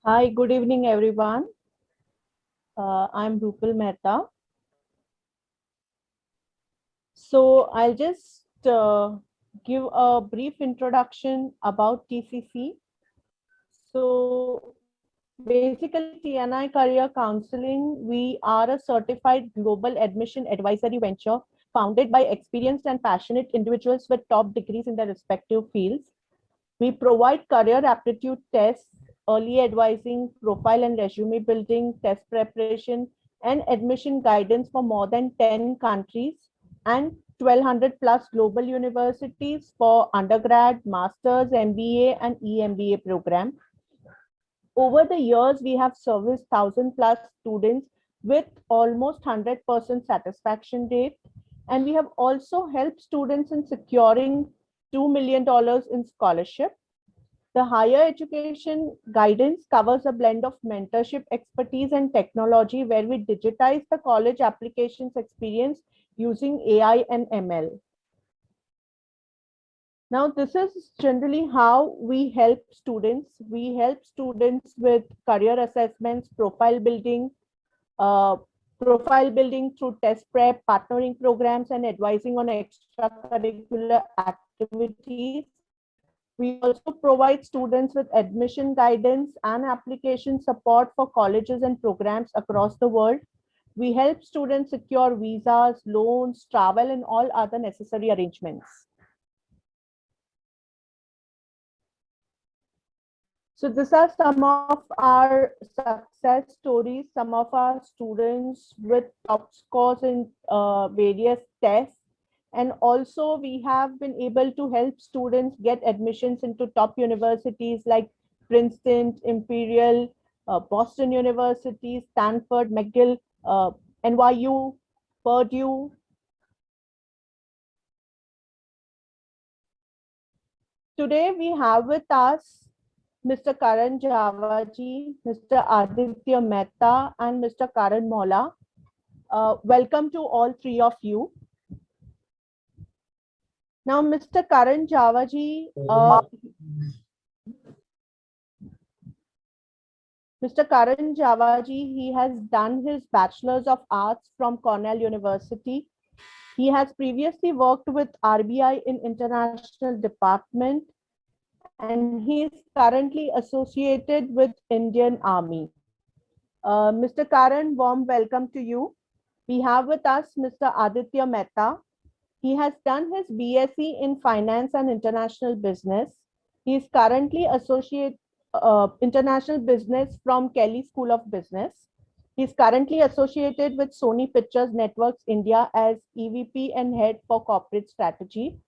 Hi, good evening, everyone. I'm Rupal Mehta. So I'll just give a brief introduction about TCC. So basically, TNI Career Counseling, we are a certified global admission advisory venture founded by experienced and passionate individuals with top degrees in their respective fields. We provide career aptitude tests, early advising, profile and resume building, test preparation, and admission guidance for more than 10 countries and 1200 plus global universities for undergrad, masters, MBA, and EMBA program. Over the years, we have serviced 1000 plus students with almost 100% satisfaction rate. And we have also helped students in securing $2 million in scholarship. The higher education guidance covers a blend of mentorship, expertise, and technology where we digitize the college applications experience using AI and ML. Now, this is generally how we help students. We help students with career assessments, profile building through test prep, partnering programs, and advising on extracurricular activities. We also provide students with admission guidance and application support for colleges and programs across the world. We help students secure visas, loans, travel, and all other necessary arrangements. So these are some of our success stories, some of our students with top scores in various tests. And also we have been able to help students get admissions into top universities like Princeton, Imperial, Boston University, Stanford, McGill, NYU, Purdue. Today we have with us Mr. Karan Javaji, Mr. Aditya Mehta, and Mr. Karan Mola. Welcome to all three of you. Now, Mr. Karan Javaji, he has done his Bachelor's of Arts from Cornell University. He has previously worked with RBI in International Department, and he is currently associated with Indian Army. Mr. Karan, warm welcome to you. We have with us Mr. Aditya Mehta. He has done his BSc in Finance and International Business. He is currently associate International Business from Kelly School of Business. He is currently associated with Sony Pictures Networks India as EVP and Head for Corporate Strategy.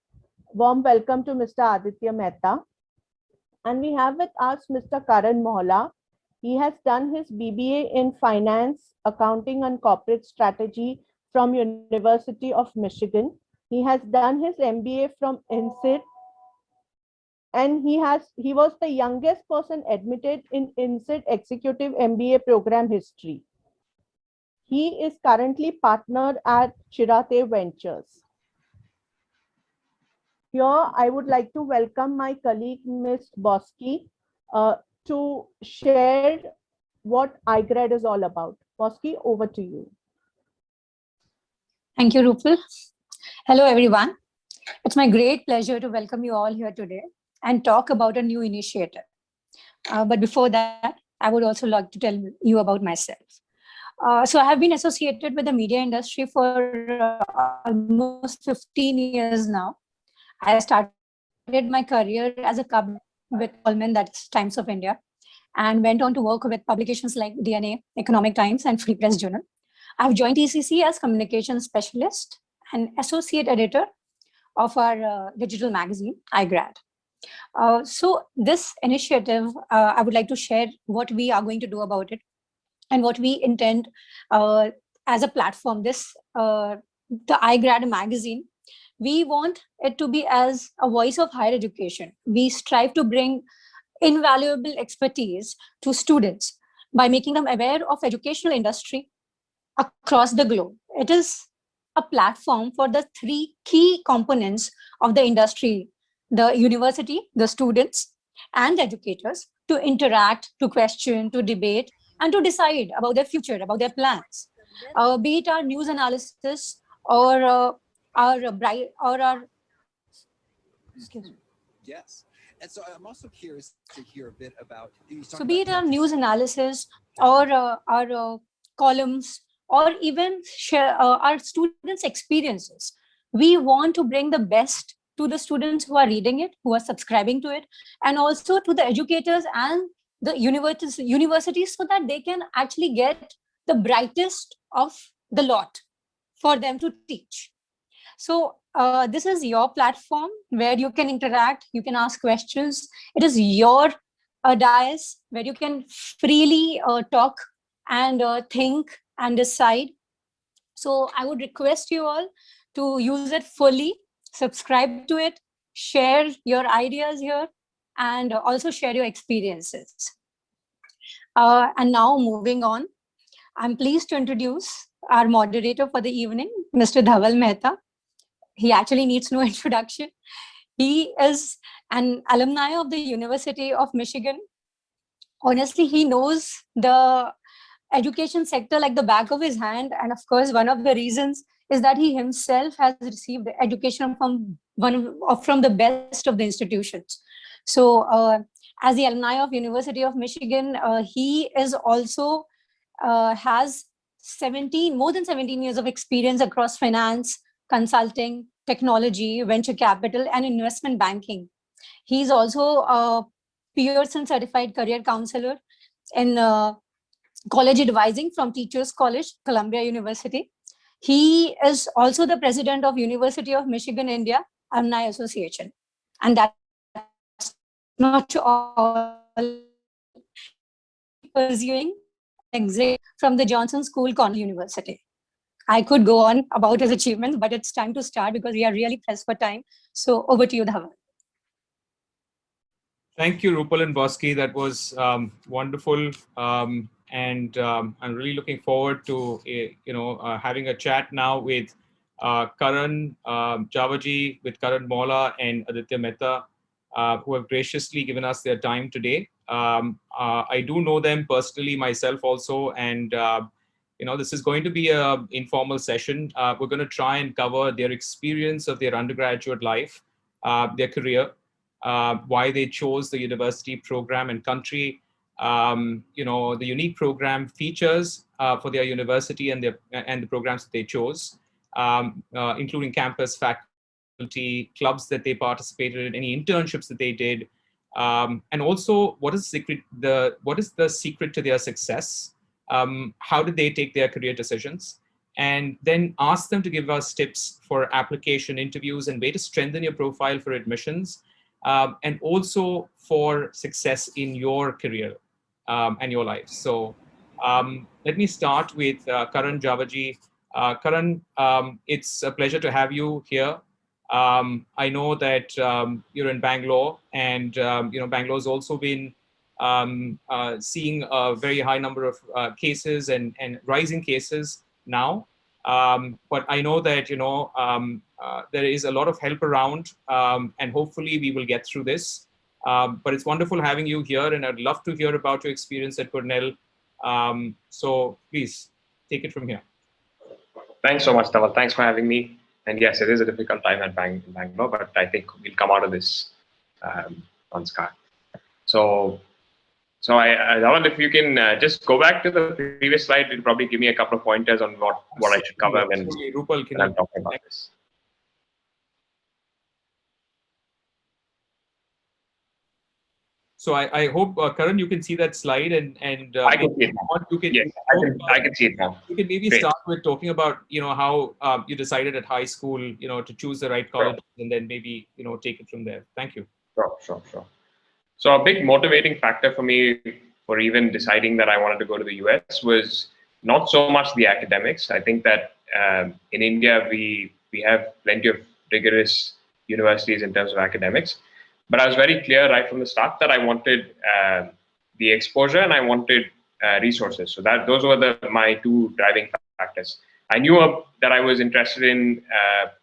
Warm welcome to Mr. Aditya Mehta. And we have with us Mr. Karan Mohla. He has done his BBA in Finance, Accounting and Corporate Strategy from University of Michigan. He has done his MBA from INSEAD, and he was the youngest person admitted in INSEAD Executive MBA program history. He is currently partnered at Chirate Ventures. Here, I would like to welcome my colleague, Ms. Bosky, to share what iGrad is all about. Bosky, over to you. Thank you, Rupal. Hello, everyone. It's my great pleasure to welcome you all here today and talk about a new initiative. But before that, I would also like to tell you about myself. So I have been associated with the media industry for almost 15 years now. I started my career as a cub with Coleman, that's Times of India, and went on to work with publications like DNA, Economic Times, and Free Press Journal. I've joined TCC as communication specialist and associate editor of our digital magazine, iGrad. So this initiative, I would like to share what we are going to do about it and what we intend as a platform. The iGrad magazine, we want it to be as a voice of higher education. We strive to bring invaluable expertise to students by making them aware of educational industry across the globe. It is a platform for the three key components of the industry: the university, the students, and the educators, to interact, to question, to debate, and to decide about their future, about their plans. Be it our news analysis or our bright or our excuse me. Yes. And so I'm also curious to hear a bit about So be it our news analysis or our columns or even share our students' experiences. We want to bring the best to the students who are reading it, who are subscribing to it, and also to the educators and the universities so that they can actually get the brightest of the lot for them to teach. So this is your platform where you can interact, you can ask questions. It is your dais where you can freely talk and think and decide. So I would request you all to use it fully, subscribe to it, share your ideas here, and also share your experiences. And now moving on, I'm pleased to introduce our moderator for the evening, Mr. Dhaval Mehta. He actually needs no introduction. He is an alumni of the University of Michigan. Honestly, he knows the education sector like the back of his hand. And of course, one of the reasons is that he himself has received education from the best of the institutions. So as the alumni of University of Michigan, he is also has more than 17 years of experience across finance, consulting, technology, venture capital, and investment banking. He's also a Pearson certified career counselor in college advising from Teachers College, Columbia University. He is also the president of University of Michigan India Alumni Association. And that's not all. He's pursuing an exit from the Johnson School, Cornell University. I could go on about his achievements, but it's time to start because we are really pressed for time. So over to you, Dhaval. Thank you, Rupal and Bosky. That was wonderful, and I'm really looking forward to having a chat now with Karan Javaji, with Karan Mola and Aditya Mehta, who have graciously given us their time today. I do know them personally myself also, and this is going to be an informal session. We're going to try and cover their experience of their undergraduate life, their career. Why they chose the university program and country, the unique program features for their university and the programs that they chose, including campus faculty, clubs that they participated in, any internships that they did, and also what is the secret to their success? How did they take their career decisions? And then ask them to give us tips for application interviews and way to strengthen your profile for admissions. And also for success in your career and your life. So let me start with Karan Javaji. Karan, it's a pleasure to have you here. I know that you're in Bangalore, and Bangalore's also been seeing a very high number of cases and rising cases now. But I know that there is a lot of help around, and hopefully we will get through this. But it's wonderful having you here, and I'd love to hear about your experience at Cornell. So please take it from here. Thanks so much, Dhaval. Thanks for having me. And yes, it is a difficult time at Bangalore, but I think we'll come out of this on Sky. So Dhaval, if you can just go back to the previous slide, it'll probably give me a couple of pointers on what I should cover when Rupal, I'm talking about this. So I hope, Karan, you can see that slide, and I can see it now. I can see it now. You can maybe start with talking about how you decided at high school to choose the right college, and then maybe take it from there. Thank you. Sure. So a big motivating factor for me for even deciding that I wanted to go to the US was not so much the academics. I think that in India we have plenty of rigorous universities in terms of academics. But I was very clear right from the start that I wanted the exposure and I wanted resources. So those were my two driving factors. I knew that I was interested in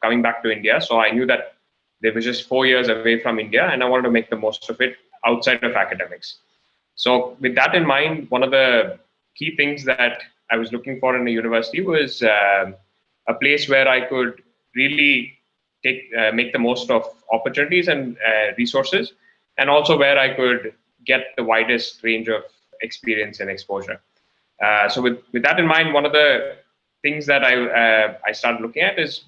coming back to India. So I knew that there was just 4 years away from India and I wanted to make the most of it outside of academics. So with that in mind, one of the key things that I was looking for in a university was a place where I could really make the most of opportunities and resources, and also where I could get the widest range of experience and exposure. So with that in mind, one of the things that I started looking at is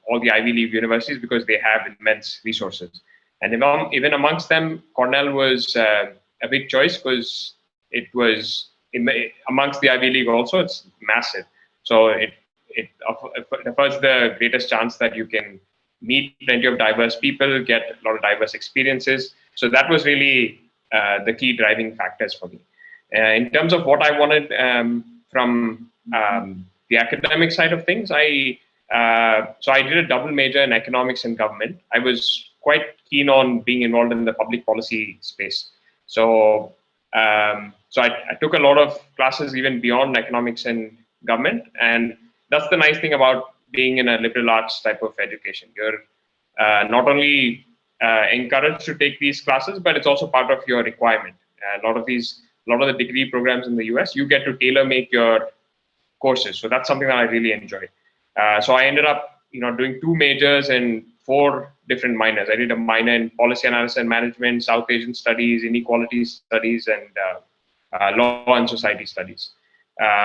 all the Ivy League universities, because they have immense resources. And even amongst them, Cornell was a big choice because it was amongst the Ivy League also, it's massive. So it offers the greatest chance that you can meet plenty of diverse people, get a lot of diverse experiences. So that was really the key driving factors for me. In terms of what I wanted from the academic side of things, so I did a double major in economics and government. I was quite keen on being involved in the public policy space. So I took a lot of classes even beyond economics and government, and that's the nice thing about being in a liberal arts type of education. You're not only encouraged to take these classes, but it's also part of your requirement. A lot of the degree programs in the US, you get to tailor make your courses. So that's something that I really enjoyed. So I ended up, doing 2 majors and 4 different minors. I did a minor in policy analysis and management, South Asian studies, inequality studies, and law and society studies.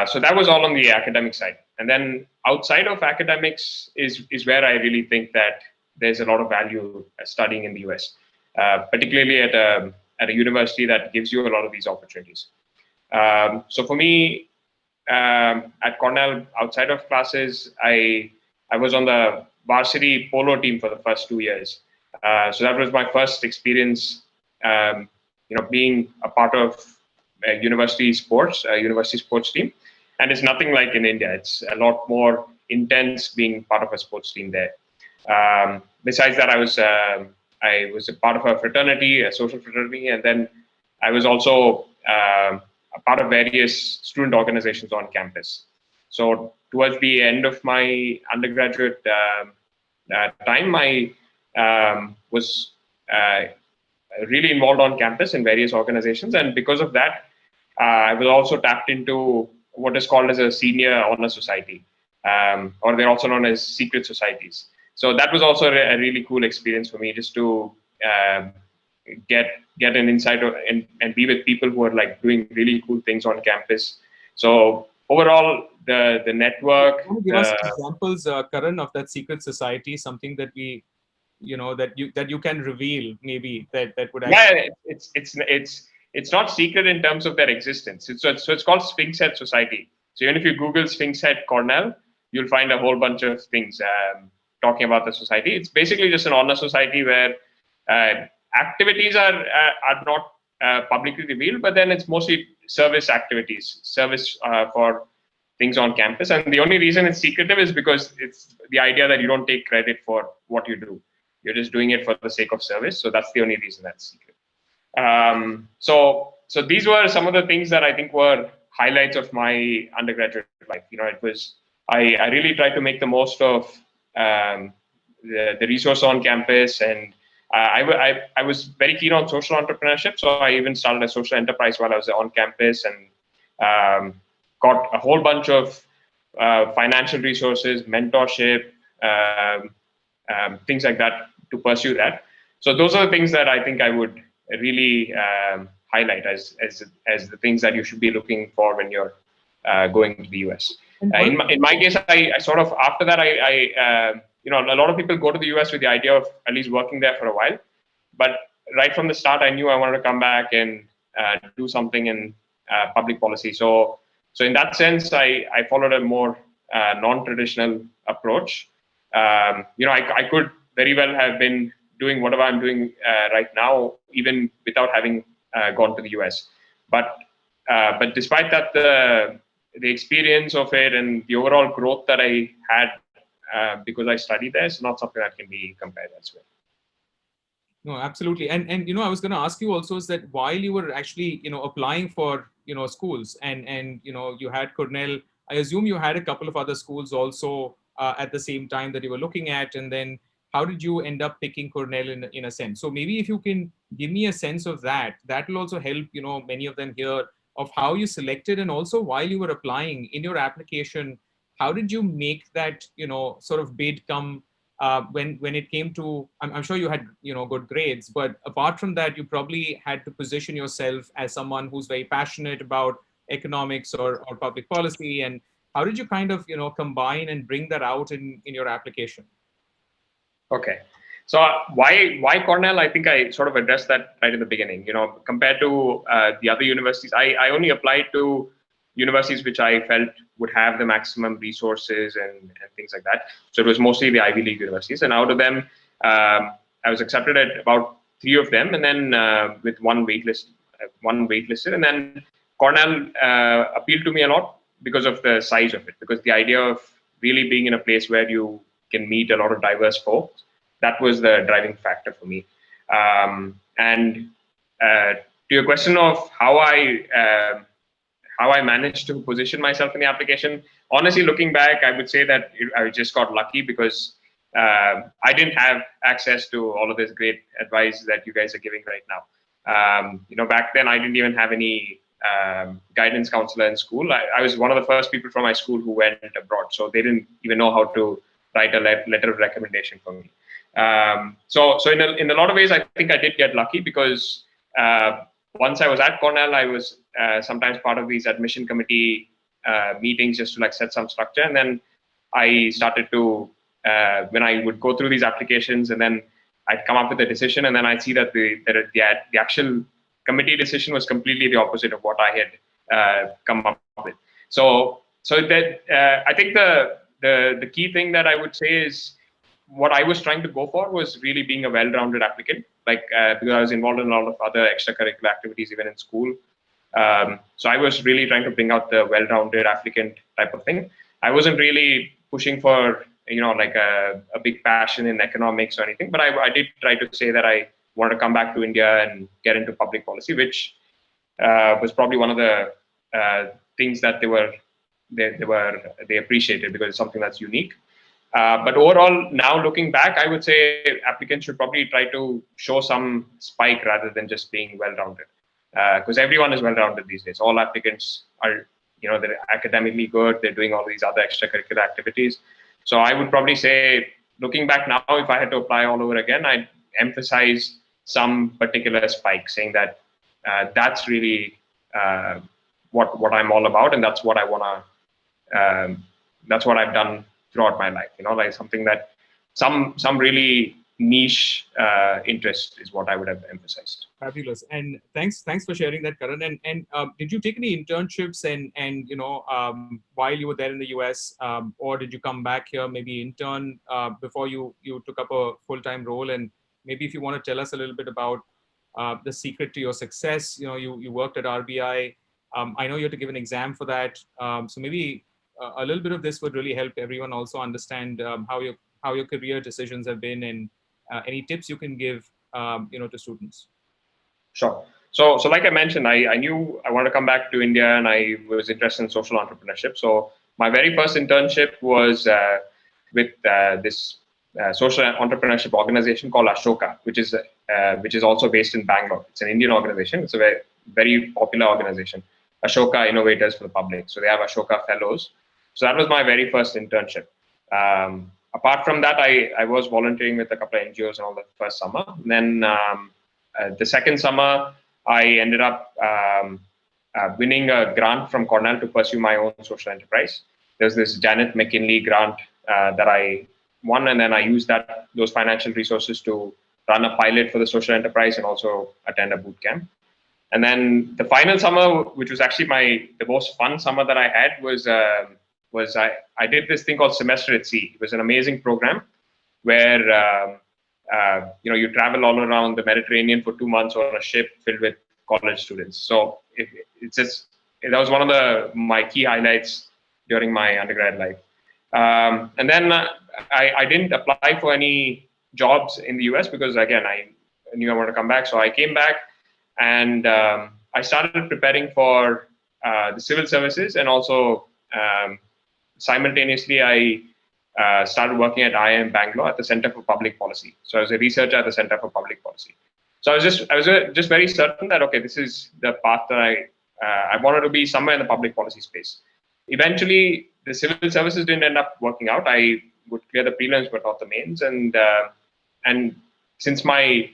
So that was all on the academic side. And then outside of academics is where I really think that there's a lot of value studying in the US, particularly at a university that gives you a lot of these opportunities. So for me, at Cornell, outside of classes, I was on the varsity polo team for the first 2 years. So that was my first experience, being a part of a university sports team. And it's nothing like in India. It's a lot more intense being part of a sports team there. Besides that, I was a part of a fraternity, a social fraternity, and then I was also a part of various student organizations on campus. So towards the end of my undergraduate time, I was really involved on campus in various organizations, and because of that, I was also tapped into what is called as a senior honor society, or they're also known as secret societies. So that was also a really cool experience for me, just to get an insight and be with people who are like doing really cool things on campus. So overall, the network. Can you give us examples, Karan, of that secret society? Something that we, that you can reveal, maybe that would actually. Yeah, it's not secret in terms of their existence. So it's called Sphinx Head Society. So even if you Google Sphinx Head Cornell, you'll find a whole bunch of things talking about the society. It's basically just an honor society where activities are not publicly revealed, but then it's mostly service activities, service for things on campus. And the only reason it's secretive is because it's the idea that you don't take credit for what you do. You're just doing it for the sake of service. So that's the only reason that's secret. So these were some of the things that I think were highlights of my undergraduate life. It was, I really tried to make the most of the resource on campus, and I was very keen on social entrepreneurship. So I even started a social enterprise while I was on campus, and got a whole bunch of financial resources, mentorship, things like that to pursue that. So those are the things that I think I would really highlight as the things that you should be looking for when you're going to the US. In my case, I sort of, after that, a lot of people go to the US with the idea of at least working there for a while. But right from the start, I knew I wanted to come back and do something in public policy. So in that sense, I followed a more non-traditional approach. I could very well have been doing whatever I'm doing right now, even without having gone to the US. But despite that, the experience of it and the overall growth that I had because I studied there is not something that can be compared as well. No, absolutely. And I was going to ask you also is that while you were actually, applying for, schools and you had Cornell, I assume you had a couple of other schools also at the same time that you were looking at. And then, how did you end up picking Cornell in a sense? So maybe if you can give me a sense of that, that will also help, many of them here of how you selected, and also while you were applying in your application, how did you make that, sort of bid come when it came to, I'm sure you had, good grades, but apart from that, you probably had to position yourself as someone who's very passionate about economics or public policy. And how did you kind of, combine and bring that out in your application? Okay. So why Cornell? I think I sort of addressed that right in the beginning. Compared to the other universities, I only applied to universities which I felt would have the maximum resources and things like that. So it was mostly the Ivy League universities, and out of them, I was accepted at about 3 of them, and then with one waitlisted, and then Cornell appealed to me a lot because of the size of it, because the idea of really being in a place where you can meet a lot of diverse folks, that was the driving factor for me. And to your question of how I managed to position myself in the application, honestly, looking back, I would say that I just got lucky because I didn't have access to all of this great advice that you guys are giving right now. Back then I didn't even have any guidance counselor in school. I was one of the first people from my school who went abroad, so they didn't even know how to write a letter of recommendation for me. So in a lot of ways, I think I did get lucky because once I was at Cornell, I was sometimes part of these admission committee meetings just to like set some structure, and then I started to when I would go through these applications, and then I'd come up with a decision, and then I'd see that the actual committee decision was completely the opposite of what I had come up with. So that I think the key thing that I would say is what I was trying to go for was really being a well-rounded applicant, because I was involved in a lot of other extracurricular activities even in school. So I was really trying to bring out the well-rounded applicant type of thing. I wasn't really pushing for like a big passion in economics or anything, but I did try to say that I wanted to come back to India and get into public policy, which was probably one of the things that they appreciated because it's something that's unique. But overall, now looking back, I would say applicants should probably try to show some spike rather than just being well-rounded, because everyone is well-rounded these days. All applicants are, they're academically good. They're doing all these other extracurricular activities. So I would probably say, looking back now, if I had to apply all over again, I'd emphasize some particular spike, saying that that's really what I'm all about, and that's what I want to. That's what I've done throughout my life. Like something that some really niche interest is what I would have emphasized. Fabulous, and thanks for sharing that, Karan. And did you take any internships and while you were there in the US, or did you come back here maybe intern before you took up a full-time role? And maybe if you want to tell us a little bit about the secret to your success. You worked at RBI. I know you had to give an exam for that. So maybe a little bit of this would really help everyone also understand how your career decisions have been, and any tips you can give to students. Sure. So like I mentioned, I knew I wanted to come back to India, and I was interested in social entrepreneurship. So my very first internship was with this social entrepreneurship organization called Ashoka, which is also based in Bangalore. It's an Indian organization. It's a very, very popular organization. Ashoka Innovators for the Public. So they have Ashoka Fellows. So that was my very first internship. Apart from that, I was volunteering with a couple of NGOs and all the first summer. And then the second summer, I ended up winning a grant from Cornell to pursue my own social enterprise. There's this Janet McKinley grant that I won, and then I used those financial resources to run a pilot for the social enterprise and also attend a boot camp. And then the final summer, which was actually the most fun summer that I had, was I did this thing called Semester at Sea. It was an amazing program where you travel all around the Mediterranean for 2 months on a ship filled with college students. So that was one of my key highlights during my undergrad life. And then I didn't apply for any jobs in the US because, again, I knew I wanted to come back. So I came back, and I started preparing for the civil services, and also simultaneously I started working at IIM Bangalore at the Center for Public Policy. So I was a researcher at the Center for Public Policy. So I was just very certain that, okay, this is the path that I wanted to be somewhere in the public policy space. Eventually, the civil services didn't end up working out. I would clear the prelims, but not the mains. And since my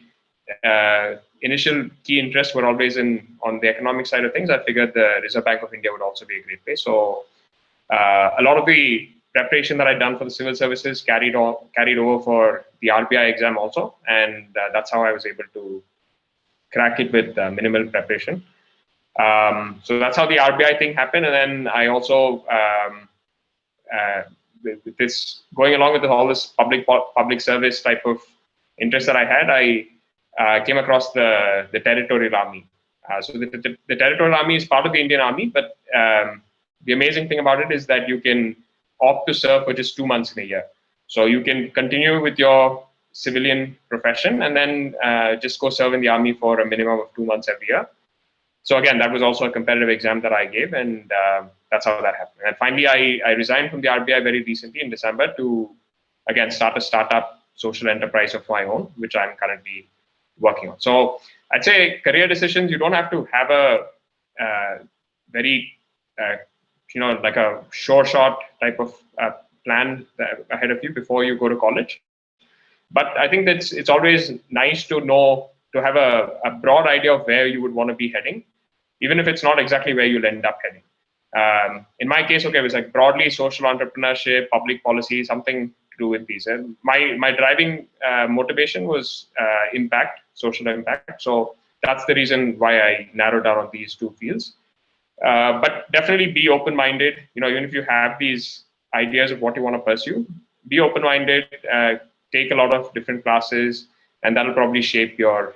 initial key interests were always on the economic side of things, I figured the Reserve Bank of India would also be a great place. So a lot of the preparation that I'd done for the civil services carried over for the RBI exam also, and that's how I was able to crack it with minimal preparation. So that's how the RBI thing happened, and then I also with this going along with all this public service type of interest that I had, I came across the territorial army. So the territorial army is part of the Indian Army, but the amazing thing about it is that you can opt to serve for just 2 months in a year. So you can continue with your civilian profession and then just go serve in the army for a minimum of 2 months every year. So again, that was also a competitive exam that I gave, and that's how that happened. And finally, I resigned from the RBI very recently in December to, again, start a startup social enterprise of my own, which I'm currently working on. So I'd say career decisions, you don't have to have a very, like a sure shot type of plan ahead of you before you go to college. But I think that it's always nice to know, to have a broad idea of where you would want to be heading, even if it's not exactly where you'll end up heading. In my case, okay, it was like broadly social entrepreneurship, public policy, something to do with these. And my driving motivation was impact, social impact. So that's the reason why I narrowed down on these two fields. But definitely be open-minded. Even if you have these ideas of what you want to pursue, be open-minded. Take a lot of different classes, and that'll probably shape your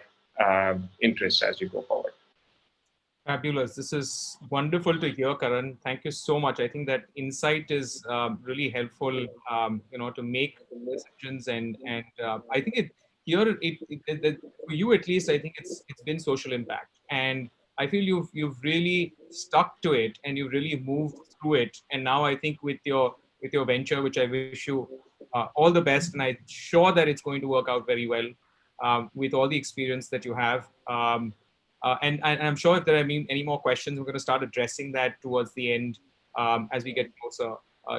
interests as you go forward. Fabulous. This is wonderful to hear, Karan. Thank you so much. I think that insight is really helpful, to make decisions. And I think for you at least, I think it's been social impact. And I feel you've really stuck to it and you've really moved through it. And now I think with your venture, which I wish you all the best, and I'm sure that it's going to work out very well with all the experience that you have. And I'm sure if there are any more questions, we're going to start addressing that towards the end as we get closer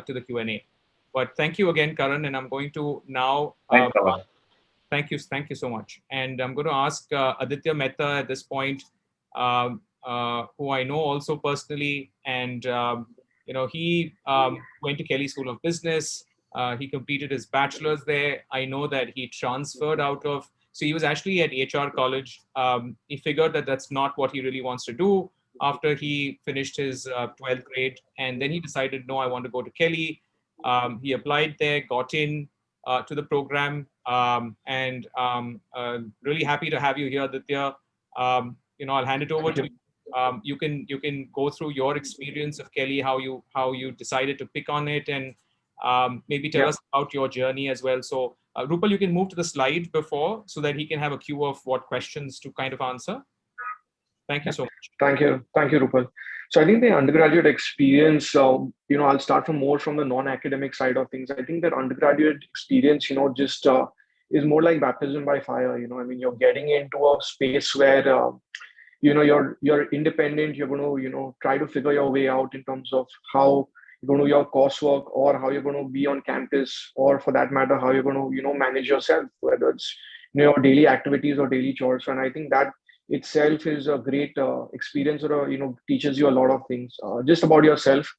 to the Q&A. But thank you again, Karan, and I'm going to now... Thank you so much. And I'm going to ask Aditya Mehta at this point, who I know also personally, and he went to Kelly School of Business. He completed his bachelor's there. I know that he transferred so he was actually at HR college. He figured that that's not what he really wants to do after he finished his 12th grade. And then he decided, no, I want to go to Kelly. He applied there, got in to the program. And really happy to have you here, Aditya. I'll hand it over to you. You can go through your experience of Kelly, how you decided to pick on it, and maybe tell us about your journey as well. So Rupal, you can move to the slide before so that he can have a queue of what questions to kind of answer. Thank you so much. Thank you, Rupal. So I think the undergraduate experience, I'll start more from the non-academic side of things. I think that undergraduate experience, just is more like baptism by fire. You're getting into a space where, you're independent. You're going to, try to figure your way out in terms of how you're going to do your coursework, or how you're going to be on campus, or for that matter, how you're going to, manage yourself, whether it's, your daily activities or daily chores. And I think that itself is a great experience, or teaches you a lot of things just about yourself,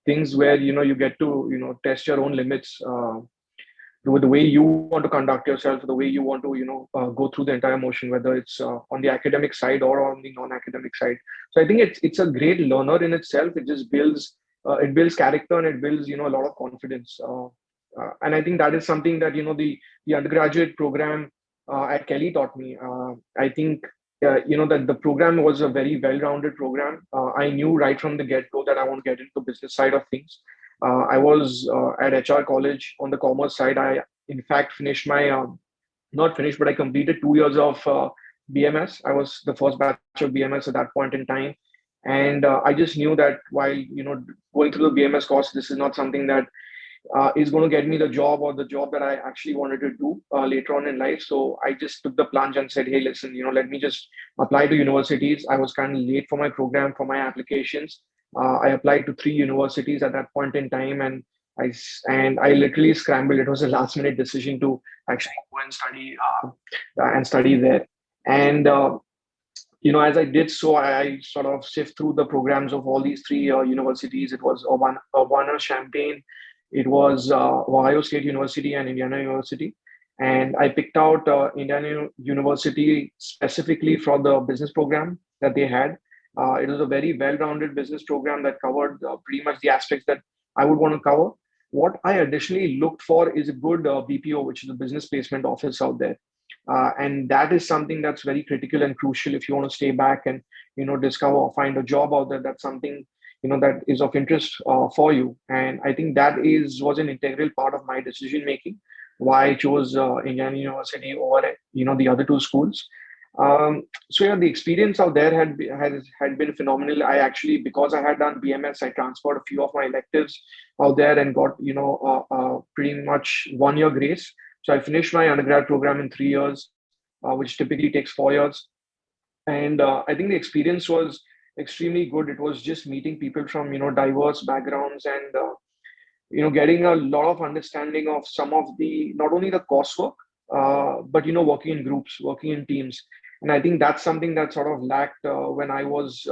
things where you get to test your own limits, the way you want to conduct yourself, the way you want to go through the entire motion, whether it's on the academic side or on the non-academic side. So I think it's a great learner in itself. It just builds character, and it builds a lot of confidence, and I think that is something that the undergraduate program at Kelly taught me. I think that the program was a very well-rounded program. I knew right from the get-go that I want to get into the business side of things. I was at HR college on the commerce side. I, in fact, finished my, not finished, but I completed 2 years of BMS. I was the first batch of BMS at that point in time. And I just knew that while, going through the BMS course, this is not something that is going to get me the job or the job that I actually wanted to do later on in life. So I just took the plunge and said, hey, listen, let me just apply to universities. I was kind of late for my program, for my applications. I applied to 3 universities at that point in time, and I literally scrambled. It was a last minute decision to actually go and study there. And as I did so, I sort of sift through the programs of all these 3 universities. It was Urbana, Champaign, it was Ohio State University, and Indiana University. And I picked out Indiana University specifically for the business program that they had. It was a very well-rounded business program that covered pretty much the aspects that I would want to cover. What I additionally looked for is a good BPO, which is a business placement office out there. And that is something that's very critical and crucial if you want to stay back and discover or find a job out there. That's something that is of interest for you. And I think that was an integral part of my decision making, why I chose Indiana University over the other 2 schools. So yeah, the experience out there had been phenomenal. I actually, because I had done BMS, I transferred a few of my electives out there and got pretty much 1 year grace. So I finished my undergrad program in 3 years, which typically takes 4 years. And I think the experience was extremely good. It was just meeting people from diverse backgrounds and getting a lot of understanding of some of the, not only the coursework, but working in groups, working in teams. And I think that's something that sort of lacked when I was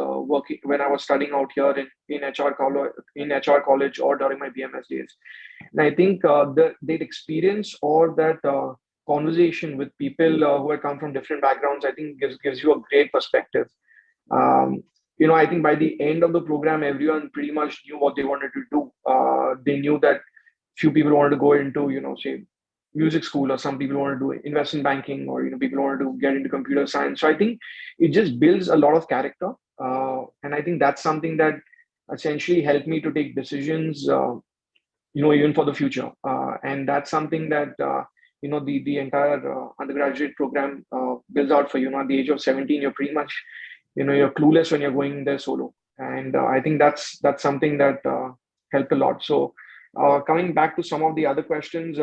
studying out here in HR college or during my BMS days. And I think that experience or that conversation with people who had come from different backgrounds, I think gives you a great perspective. I think by the end of the program, everyone pretty much knew what they wanted to do. They knew that few people wanted to go into, say, music school, or some people wanted to do investment banking, or people wanted to get into computer science. So I think it just builds a lot of character, and I think that's something that essentially helped me to take decisions, even for the future. And that's something that the entire undergraduate program builds out for you. At the age of 17, you're pretty much you're clueless when you're going there solo, and I think that's something that helped a lot. So coming back to some of the other questions,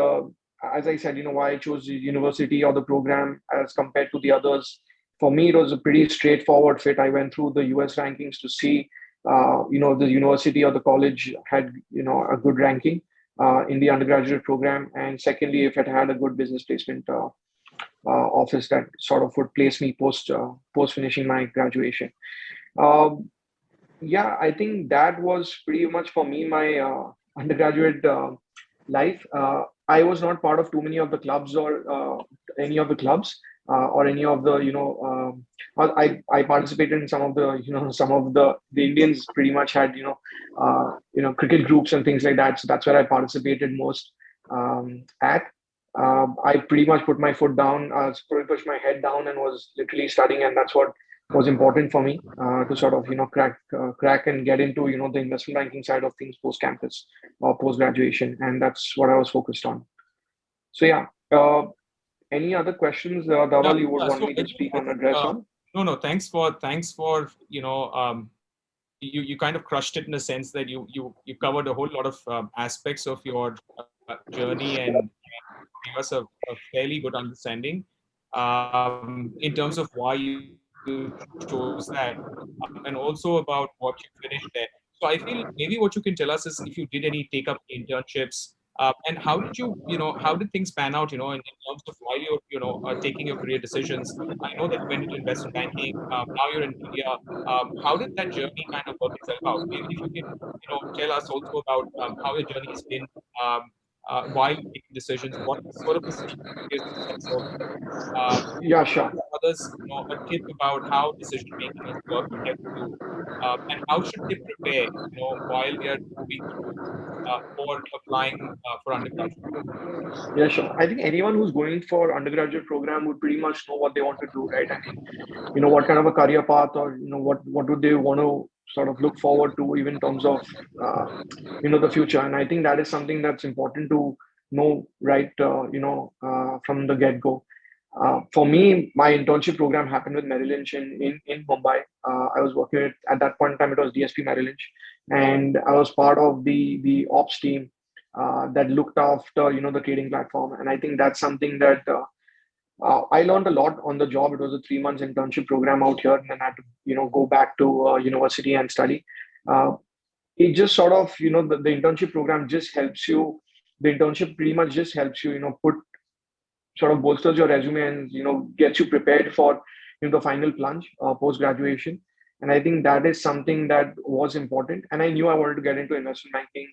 as I said, why I chose the university or the program as compared to the others. For me, it was a pretty straightforward fit. I went through the US rankings to see, the university or the college had, a good ranking in the undergraduate program. And secondly, if it had a good business placement office that sort of would place me post finishing my graduation. Yeah, I think that was pretty much for me my undergraduate life. I was not part of too many of the clubs or any of the clubs or any of the I participated in some of the Indians pretty much had cricket groups and things like that. So that's where I participated most at. I pretty much put my foot down, pushed my head down, and was literally studying, and that's what was important for me to sort of crack and get into the investment banking side of things post campus or post graduation, and that's what I was focused on. So yeah, any other questions, Dhaval, you would want me to speak on, address on? No. Thanks for you kind of crushed it in a sense that you covered a whole lot of aspects of your journey and gave us a fairly good understanding in terms of why you chose that, and also about what you finished there. So I feel maybe what you can tell us is if you did any take up internships, and how did how did things pan out, in terms of while you're taking your career decisions. I know that you went into investment banking. Now you're in India. How did that journey kind of work itself out? Maybe if you can, tell us also about how your journey has been while making decisions. What sort of decisions you take yourself? Yeah, sure. Others, a tip about how decision making has worked and helped you, and how should they prepare, while they are moving through or applying for undergraduate program. Yeah, sure. I think anyone who's going for undergraduate program would pretty much know what they want to do, right? I mean, what kind of a career path, or what do they want to sort of look forward to, even in terms of the future. And I think that is something that's important to know, right? From the get go. For me, my internship program happened with Merrill Lynch in Mumbai. I was working at that point in time, it was DSP Merrill Lynch, and I was part of the ops team that looked after, the trading platform. And I think that's something that I learned a lot on the job. It was a 3 months internship program out here, and then I had to, go back to university and study. Uh, it just sort of, the internship program just helps you. The internship pretty much just helps you, put sort of bolsters your resume and, gets you prepared for, the final plunge post graduation. And I think that is something that was important. And I knew I wanted to get into investment banking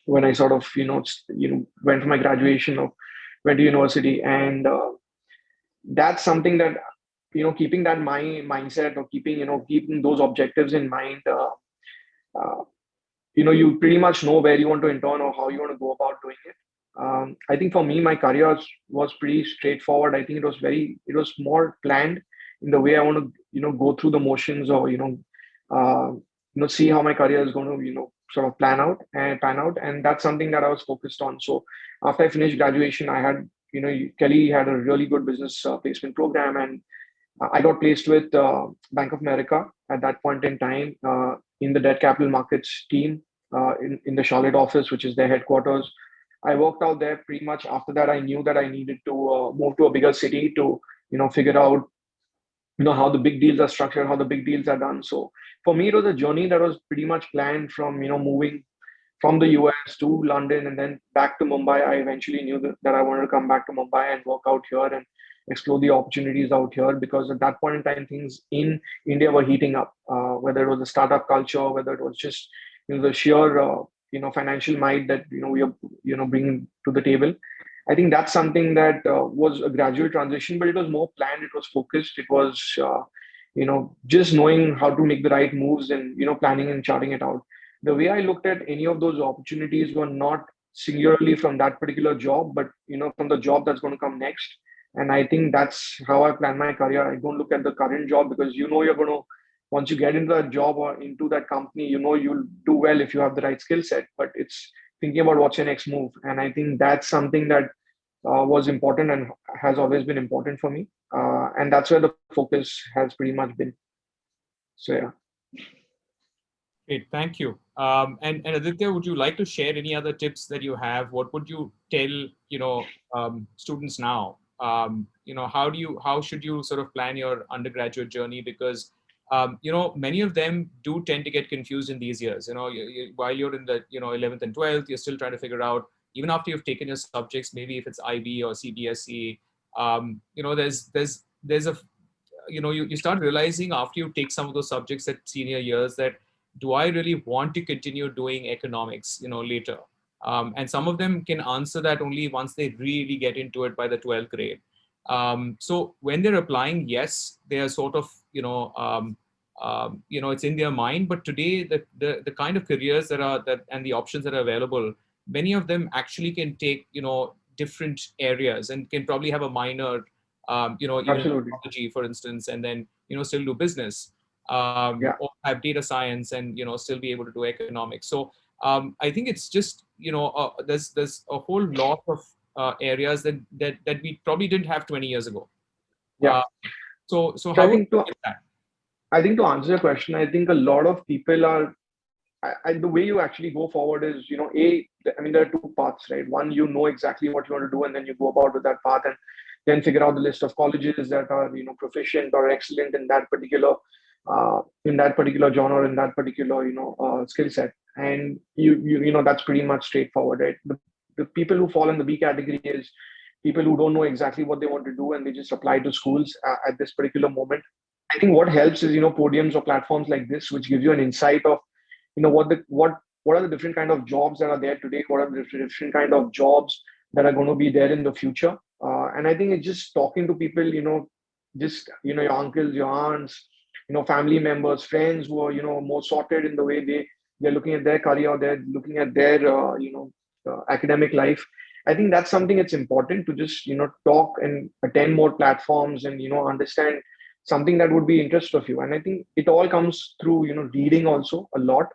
when I sort of, went for my graduation or went to university. And that's something that, keeping that my mindset, or keeping those objectives in mind, uh, you pretty much know where you want to intern or how you want to go about doing it. I think for me, my career was pretty straightforward. I think it was more planned in the way I want to, go through the motions, or, see how my career is going to, sort of pan out. And that's something that I was focused on. So after I finished graduation, I had, Kelly had a really good business placement program, and I got placed with Bank of America at that point in time in the debt capital markets team in the Charlotte office, which is their headquarters. I worked out there. Pretty much after that, I knew that I needed to move to a bigger city to, figure out, how the big deals are structured, how the big deals are done. So for me, it was a journey that was pretty much planned from, moving from the US to London and then back to Mumbai. I eventually knew that I wanted to come back to Mumbai and work out here and explore the opportunities out here, because at that point in time, things in India were heating up, whether it was the startup culture, whether it was just, the sheer, financial might that, we are, bringing to the table. I think that's something that was a gradual transition, but it was more planned. It was focused. It was, just knowing how to make the right moves and, planning and charting it out. The way I looked at any of those opportunities were not singularly from that particular job, but, from the job that's going to come next. And I think that's how I plan my career. I don't look at the current job, because, you're going to, once you get into that job or into that company, you'll do well if you have the right skill set, but it's thinking about what's your next move. And I think that's something that was important and has always been important for me. And that's where the focus has pretty much been. So, yeah. Great, thank you. And Aditya, would you like to share any other tips that you have? What would you tell, students now? How should you sort of plan your undergraduate journey? Because, many of them do tend to get confused in these years. While you're in the, 11th and 12th, you're still trying to figure out, even after you've taken your subjects, maybe if it's IB or CBSE, there's a, you start realizing after you take some of those subjects at senior years that, do I really want to continue doing economics, later? And some of them can answer that only once they really get into it by the 12th grade. So when they're applying, yes, they are sort of, it's in their mind. But today, the kind of careers that and the options that are available, many of them actually can take, different areas and can probably have a minor, even technology, for instance, and then, still do business. Yeah. Or have data science and, still be able to do economics. So I think it's just, there's a whole lot of areas that we probably didn't have 20 years ago. Yeah. So how I think would you get that? I think to answer your question, I think a lot of people are, the way you actually go forward is, there are two paths, right? One, exactly what you want to do, and then you go about with that path, and then figure out the list of colleges that are, proficient or excellent in that particular genre, in that particular, skill set. And that's pretty much straightforward, right? The people who fall in the B category is people who don't know exactly what they want to do, and they just apply to schools at this particular moment. I think what helps is, podiums or platforms like this, which gives you an insight of, what are the different kind of jobs that are there today? What are the different kind of jobs that are going to be there in the future? And I think it's just talking to people, your uncles, your aunts, family members, friends who are, more sorted in the way they're looking at their career, they're looking at their, academic life. I think that's something it's important to just, talk and attend more platforms and, understand something that would be interest of you. And I think it all comes through, reading also a lot.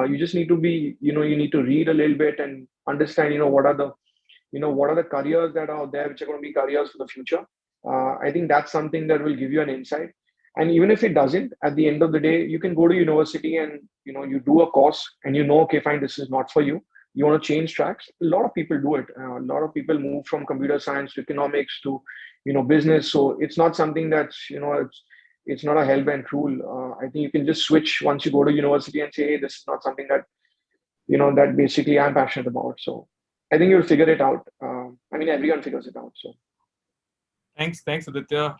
You just need to be, you need to read a little bit and understand, what are the careers that are there, which are going to be careers for the future. I think that's something that will give you an insight. And even if it doesn't, at the end of the day, you can go to university and, you do a course and okay, fine, this is not for you. you want to change tracks, a lot of people do it. A lot of people move from computer science to economics to, business. So it's not something that's, it's not a hell-bent rule. I think you can just switch once you go to university and say, hey, this is not something that, that basically I'm passionate about. So I think you'll figure it out. I mean, everyone figures it out. So. Thanks, Aditya.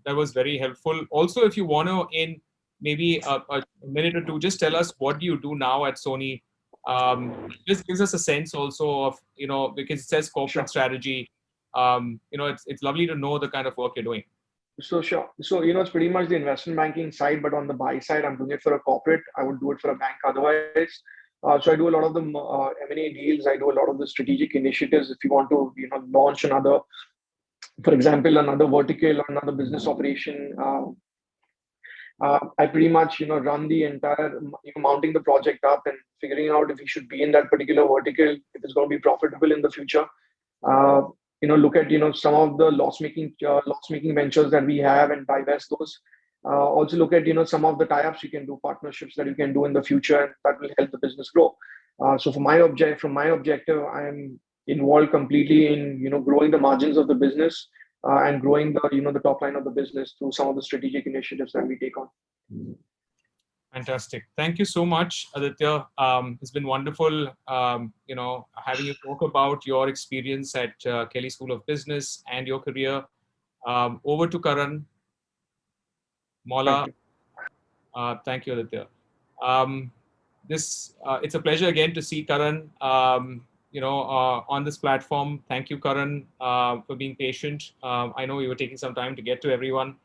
That was very helpful. Also, if you want to, in maybe a minute or two, just tell us what do you do now at Sony. Just gives us a sense also of, because it says corporate strategy. It's lovely to know the kind of work you're doing. So sure. So, it's pretty much the investment banking side, but on the buy side, I'm doing it for a corporate. I would do it for a bank otherwise. So I do a lot of the M&A deals. I do a lot of the strategic initiatives. If you want to, launch another, for example, another vertical or another business operation, I pretty much, run the entire, mounting the project up and figuring out if we should be in that particular vertical, if it's going to be profitable in the future. Look at, some of the loss-making ventures that we have and divest those. Also look at, some of the tie-ups you can do, partnerships that you can do in the future, and that will help the business grow. So from my objective, I am involved completely in, growing the margins of the business and growing the, the top line of the business through some of the strategic initiatives that we take on. Fantastic. Thank you so much, Aditya. It's been wonderful, having you talk about your experience at Kelly School of Business and your career. Over to Karan. Mola. Thank you, Aditya. It's a pleasure again to see Karan, on this platform. Thank you, Karan, for being patient. I know you were taking some time to get to everyone.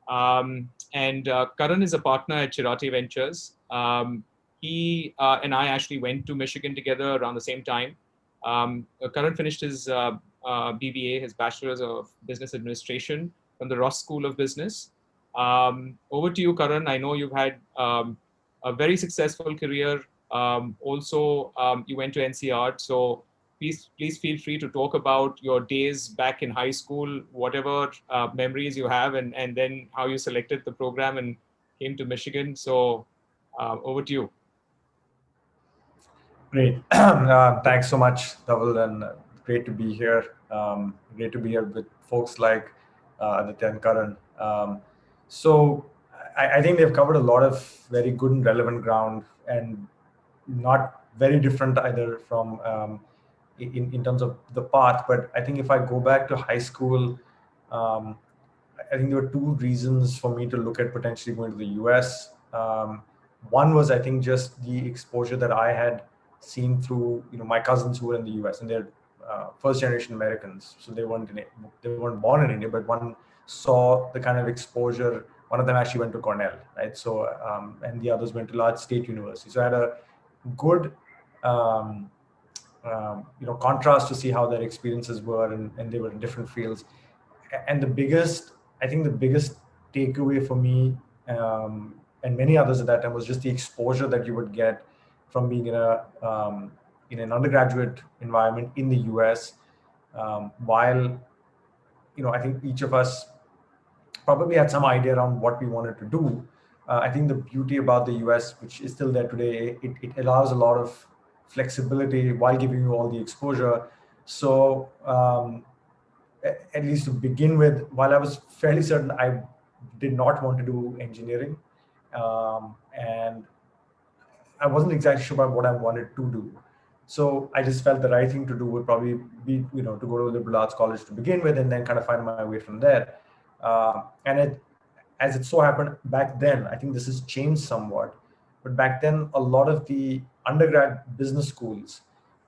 And Karan is a partner at Chirati Ventures. He and I actually went to Michigan together around the same time. Karan finished his BBA, his Bachelor's of Business Administration from the Ross School of Business. Over to you, Karan. I know you've had a very successful career. Also, you went to NCR. So please feel free to talk about your days back in high school, whatever memories you have, and then how you selected the program and came to Michigan. So over to you. Great. Thanks so much, Dhaval, and great to be here. Great to be here with folks like Aditya and Karan. So I think they've covered a lot of very good and relevant ground, and not very different either from in terms of the path. But I think if I go back to high school, I think there were two reasons for me to look at potentially going to the US. One was, I think, just the exposure that I had seen through my cousins who were in the US, and they're first generation Americans, so they weren't born in India, but one saw the kind of exposure. One of them actually went to Cornell, right? So and the others went to large state universities. So I had a good contrast to see how their experiences were, and they were in different fields. And the biggest takeaway for me and many others at that time was just the exposure that you would get from being in an undergraduate environment in the US, while I think each of us probably had some idea around what we wanted to do. I think the beauty about the US, which is still there today, it allows a lot of flexibility while giving you all the exposure. So at least to begin with, while I was fairly certain I did not want to do engineering, and I wasn't exactly sure about what I wanted to do. So I just felt the right thing to do would probably be, to go to a liberal arts college to begin with, and then kind of find my way from there. And as it so happened back then, I think this has changed somewhat, but back then a lot of the undergrad business schools,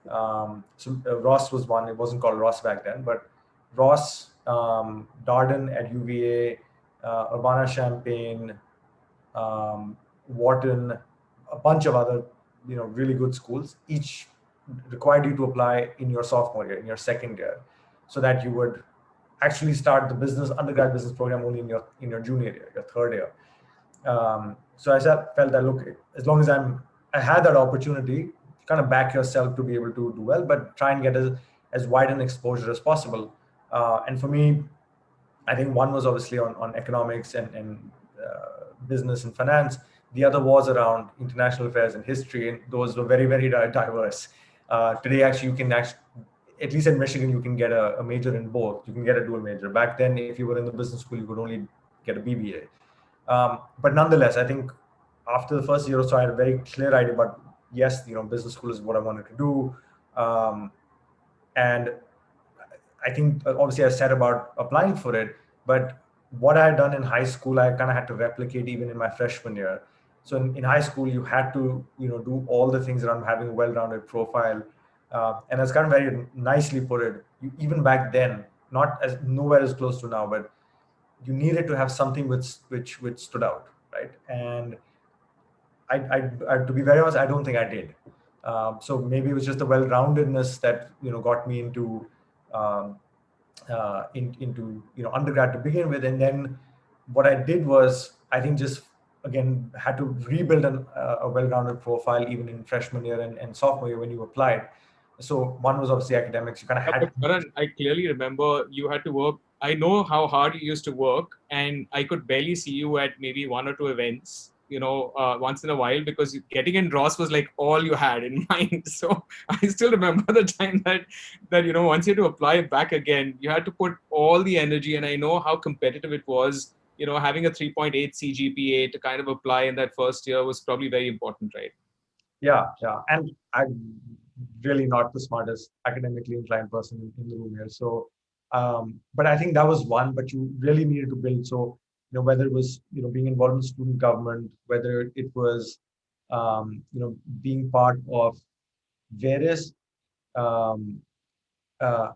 Ross was one. It wasn't called Ross back then, but Ross, Darden at UVA, Urbana-Champaign, Wharton, a bunch of other, really good schools, each required you to apply in your sophomore year, in your second year, so that you would actually start the undergrad business program only in your junior year, your third year. So I felt that, look, as long as I had that opportunity, kind of back yourself to be able to do well, but try and get as wide an exposure as possible. And for me, I think one was obviously on economics and business and finance. The other was around international affairs and history, and those were very, very diverse. Today, actually, you can actually, at least in Michigan, you can get a major in both. You can get a dual major. Back then, if you were in the business school, you could only get a BBA. But nonetheless, I think after the first year or so, I had a very clear idea about, yes, business school is what I wanted to do. And I think obviously I said about applying for it, but what I had done in high school, I kind of had to replicate even in my freshman year. So in high school, you had to do all the things around having a well-rounded profile, and that's kind of very nicely put it. Even back then, not as nowhere as close to now, but you needed to have something which stood out, right? And to be very honest, I don't think I did. So maybe it was just the well-roundedness that got me into um, into undergrad to begin with, and then what I did was I think just again had to rebuild a well-rounded profile even in freshman year and sophomore year when you applied. So one was obviously academics. You kind of Yeah, had but to. Karan, I clearly remember you had to work. I know how hard you used to work, and I could barely see you at maybe one or two events, once in a while, because getting in draws was like all you had in mind. So I still remember the time that once you had to apply back again, you had to put all the energy, and I know how competitive it was. Having a 3.8 CGPA to kind of apply in that first year was probably very important, right? Yeah, and I'm really not the smartest academically inclined person in the room here. So, but I think that was one. But you really needed to build. So, whether it was being involved in student government, whether it was being part of various um,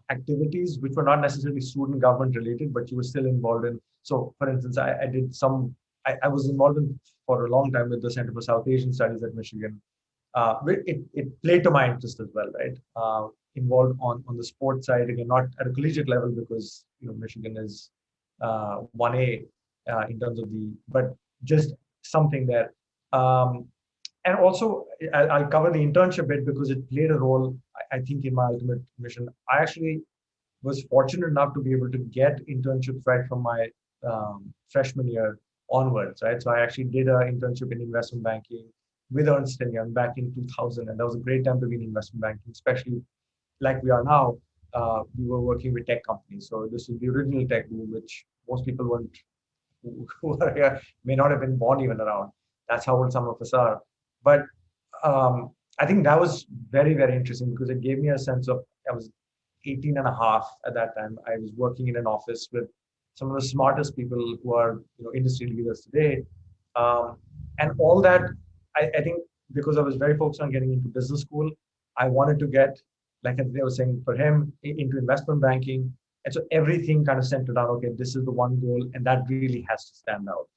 activities which were not necessarily student government related, but you were still involved in. So, for instance, I did some. I was involved in for a long time with the Center for South Asian Studies at Michigan. It played to my interest as well, right? Involved on the sports side again, not at a collegiate level because Michigan is 1A in terms of but just something there. And also, I'll cover the internship bit because it played a role, I think, in my ultimate mission. I actually was fortunate enough to be able to get internships right from my freshman year onwards, right? So I actually did an internship in investment banking with Ernst& Young back in 2000, and that was a great time to be in investment banking, especially like we are now. We were working with tech companies, so this is the original tech boom, which most people weren't, who are here may not have been born even around. That's how old some of us are. But I think that was very, very interesting because it gave me a sense of, I was 18 and a half at that time. I was working in an office with some of the smartest people who are industry leaders today. And all that, I think because I was very focused on getting into business school, I wanted to get, like I was saying, for him, into investment banking. And so everything kind of centered on, okay, this is the one goal, and that really has to stand out.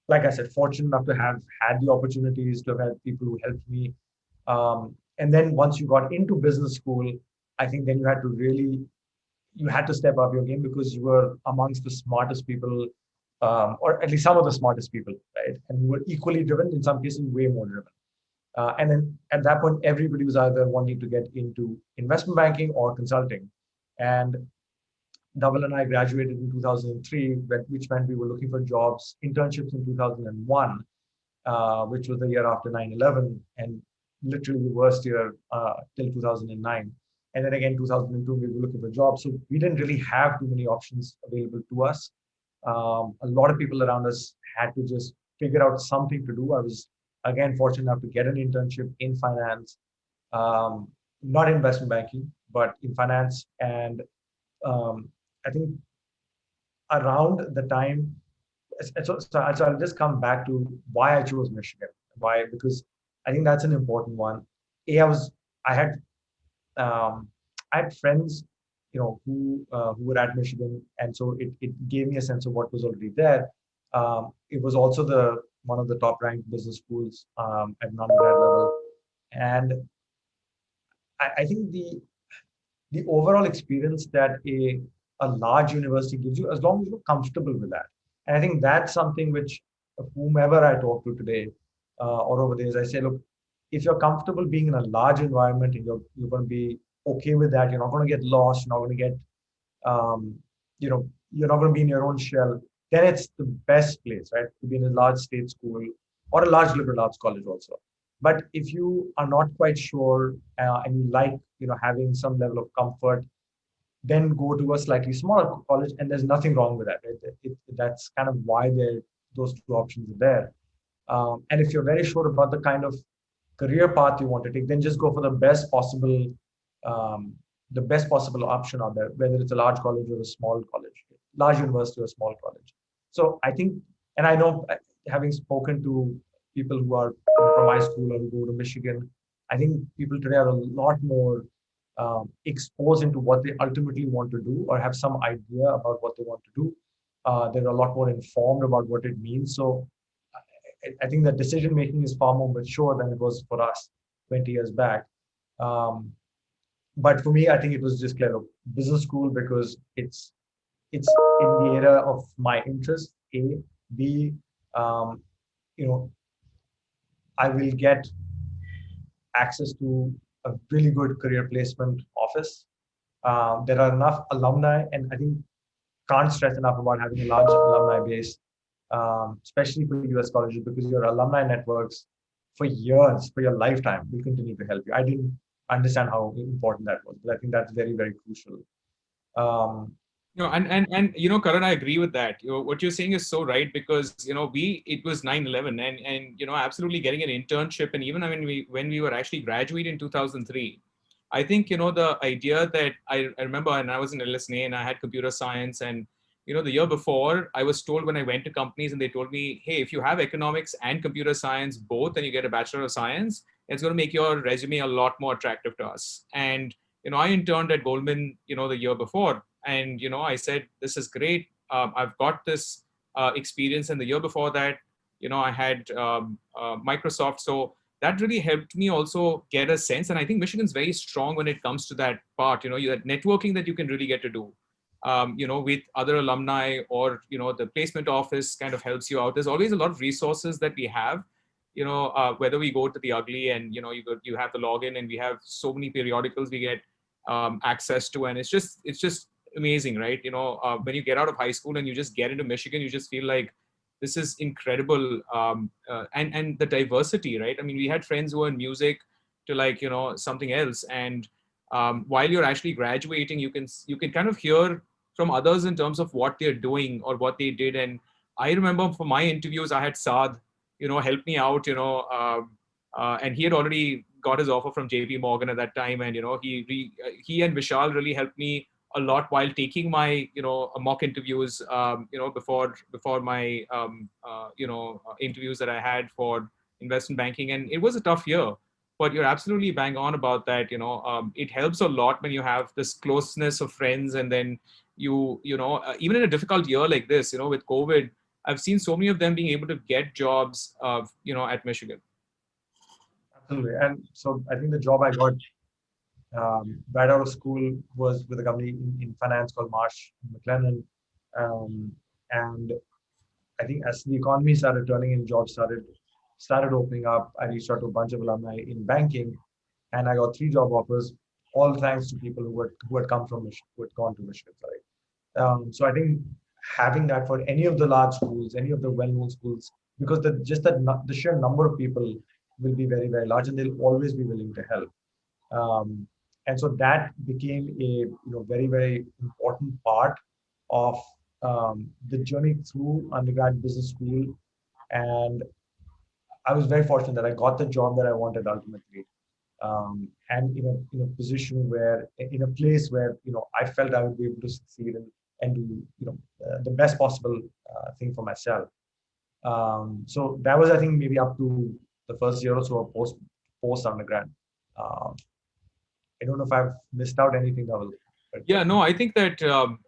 Like I said, fortunate enough to have had the opportunities, to have had people who helped me. And then once you got into business school, I think then you had to step up your game because you were amongst the smartest people, or at least some of the smartest people, right? And you were equally driven, in some cases, way more driven. And then at that point, everybody was either wanting to get into investment banking or consulting. And Dhaval and I graduated in 2003, which meant we were looking for jobs, internships in 2001, which was the year after 9/11, and literally the worst year till 2009. And then again, 2002, we were looking for jobs. So we didn't really have too many options available to us. A lot of people around us had to just figure out something to do. I was, again, fortunate enough to get an internship in finance, not investment banking, but in finance. And I think around the time, so I'll just come back to why I chose Michigan. Why? Because I think that's an important one. I had um, I had friends, who were at Michigan, and so it gave me a sense of what was already there. It was also the one of the top ranked business schools at an undergrad level, and I think the overall experience that a large university gives you, as long as you're comfortable with that. And I think that's something which whomever I talk to today or over there is, I say, look, if you're comfortable being in a large environment and you're going to be okay with that, you're not going to get lost, you're not going to get, you're not going to be in your own shell, then it's the best place, right? To be in a large state school or a large liberal arts college also. But if you are not quite sure and you like, having some level of comfort, then go to a slightly smaller college, and there's nothing wrong with that. That's kind of why those two options are there. And if you're very sure about the kind of career path you want to take, then just go for um, the best possible option out there, whether it's a large college or a small college, large university or small college. So I think, and I know, having spoken to people who are from my school or who go to Michigan, I think people today are a lot more exposed into what they ultimately want to do, or have some idea about what they want to do. They're a lot more informed about what it means. So I think that decision making is far more mature than it was for us 20 years back. Um, but for me, I think it was just clear, business school, because it's in the area of my interest. A, B, um, you know, I will get access to a really good career placement office. There are enough alumni, and I think can't stress enough about having a large alumni base, especially for US colleges, because your alumni networks for years, for your lifetime, will continue to help you. I didn't understand how important that was, but I think that's very, very crucial. Karan, I agree with that. What you're saying is so right, because it was 9/11, and absolutely getting an internship, and even when we were actually graduating in 2003, I think the idea that I remember, and I was in LSNA and I had computer science, and the year before I was told, when I went to companies and they told me, hey, if you have economics and computer science both and you get a Bachelor of Science, it's going to make your resume a lot more attractive to us. And I interned at Goldman the year before, and I said, this is great. I've got this experience, and the year before that I had Microsoft. So that really helped me also get a sense. And I think Michigan's very strong when it comes to that part, that networking that you can really get to do, with other alumni, or, the placement office kind of helps you out. There's always a lot of resources that we have, whether we go to the Ugly and, you have the login, and we have so many periodicals we get access to. And it's just amazing, right? When you get out of high school and you just get into Michigan, you just feel like, this is incredible. And the diversity, right? I mean, we had friends who were in music to, like, something else. And while you're actually graduating, you can kind of hear from others in terms of what they're doing or what they did. And I remember for my interviews, I had Saad, help me out, and he had already got his offer from JP Morgan at that time. And, he and Vishal really helped me a lot while taking my mock interviews before my interviews that I had for investment banking. And it was a tough year, but you're absolutely bang on about that. It helps a lot when you have this closeness of friends. And then even in a difficult year like this, with COVID, I've seen so many of them being able to get jobs at Michigan. Absolutely. And so I think the job I got right out of school was with a company in finance called Marsh McLennan. And I think as the economy started turning and jobs started opening up, I reached out to a bunch of alumni in banking, and I got 3 job offers, all thanks to people who had come from Michigan, who had gone to Michigan. Sorry. So I think having that for any of the large schools, any of the well-known schools, because the sheer number of people will be very, very large, and they'll always be willing to help. And so that became a very, very important part of the journey through undergrad business school. And I was very fortunate that I got the job that I wanted ultimately, and in a position where, in a place where I felt I would be able to succeed and do the best possible thing for myself. So that was, I think, maybe up to the first year or so of post undergrad. I don't know if I've missed out anything, Dhaval. Yeah, no, I think that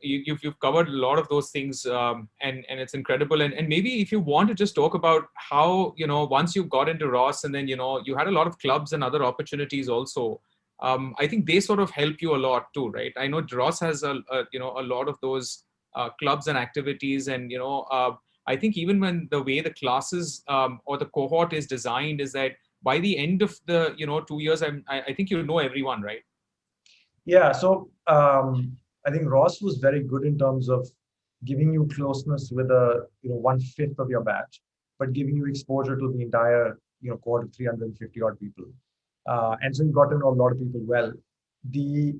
you've covered a lot of those things, and it's incredible. And maybe if you want to just talk about how, once you got into Ross, and then, you had a lot of clubs and other opportunities also. I think they sort of help you a lot too, right? I know Ross has a lot of those clubs and activities. And, I think even when the way the classes or the cohort is designed is that by the end of the, 2 years, I think everyone, right? Yeah, so I think Ross was very good in terms of giving you closeness with 1/5 of your batch, but giving you exposure to the entire cohort of 350 odd people. And so you got to know a lot of people well. The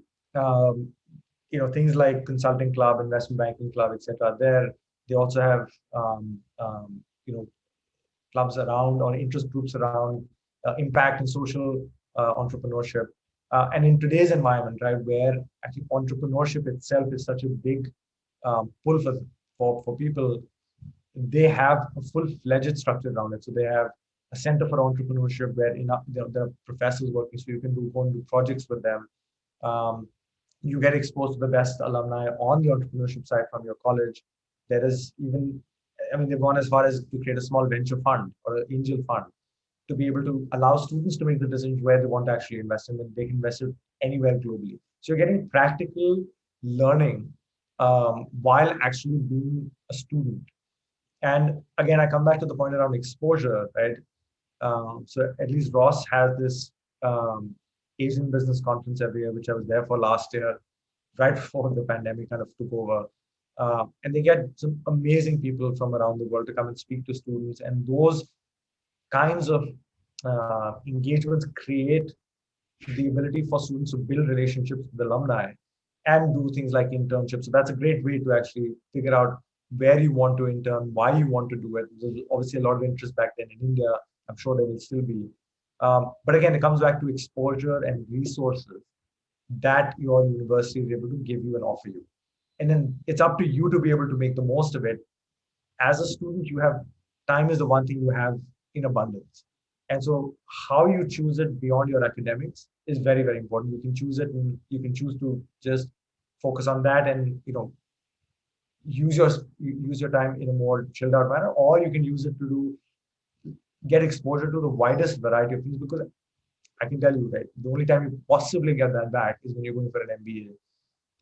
things like consulting club, investment banking club, etc. There, they also have clubs around or interest groups around impact and social entrepreneurship. And in today's environment, right, where actually entrepreneurship itself is such a big pull for people, they have a full-fledged structure around it. So they have a center for entrepreneurship where there are professors working, so you can go and do projects with them. You get exposed to the best alumni on the entrepreneurship side from your college. There is even, they've gone as far as to create a small venture fund or an angel fund to be able to allow students to make the decisions where they want to actually invest in, and they can invest it anywhere globally. So you're getting practical learning while actually being a student. And again, I come back to the point around exposure, right? So at least Ross has this Asian business conference every year, which I was there for last year, right before the pandemic kind of took over. And they get some amazing people from around the world to come and speak to students. And those kinds of engagements create the ability for students to build relationships with alumni and do things like internships. So that's a great way to actually figure out where you want to intern, why you want to do it. There's obviously a lot of interest back then in India. I'm sure there will still be. But again, it comes back to exposure and resources that your university is able to give you and offer you. And then it's up to you to be able to make the most of it. As a student, you have time is the one thing you have in abundance. And so how you choose it beyond your academics is very, very important. You can choose it and you can choose to just focus on that and, use your time in a more chilled out manner, or you can use it to get exposure to the widest variety of things, because I can tell you that the only time you possibly get that back is when you're going for an MBA.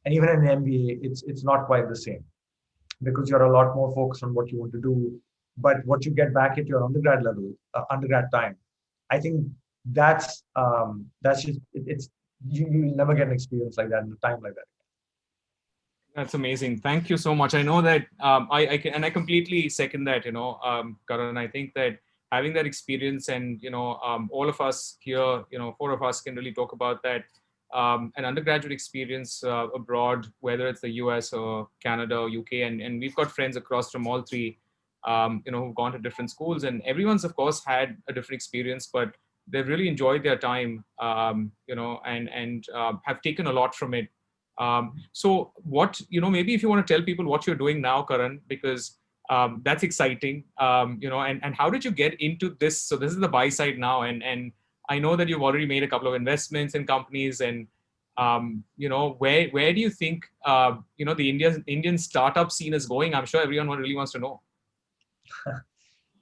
And even in an MBA, it's not quite the same, because you're a lot more focused on what you want to do. But what you get back at your undergrad level, undergrad time, I think that's just it's you'll never get an experience like that in a time like that. That's amazing. Thank you so much. I know that I completely second that. Karan, I think that having that experience, and all of us here, four of us can really talk about that. An undergraduate experience abroad, whether it's the US or Canada or UK, and we've got friends across from all three, who've gone to different schools, and everyone's of course had a different experience, but they've really enjoyed their time, and have taken a lot from it. So what, maybe if you want to tell people what you're doing now, Karan, because that's exciting, and how did you get into this? So this is the buy side now, and I know that you've already made a couple of investments in companies, and where do you think the Indian startup scene is going? I'm sure everyone really wants to know.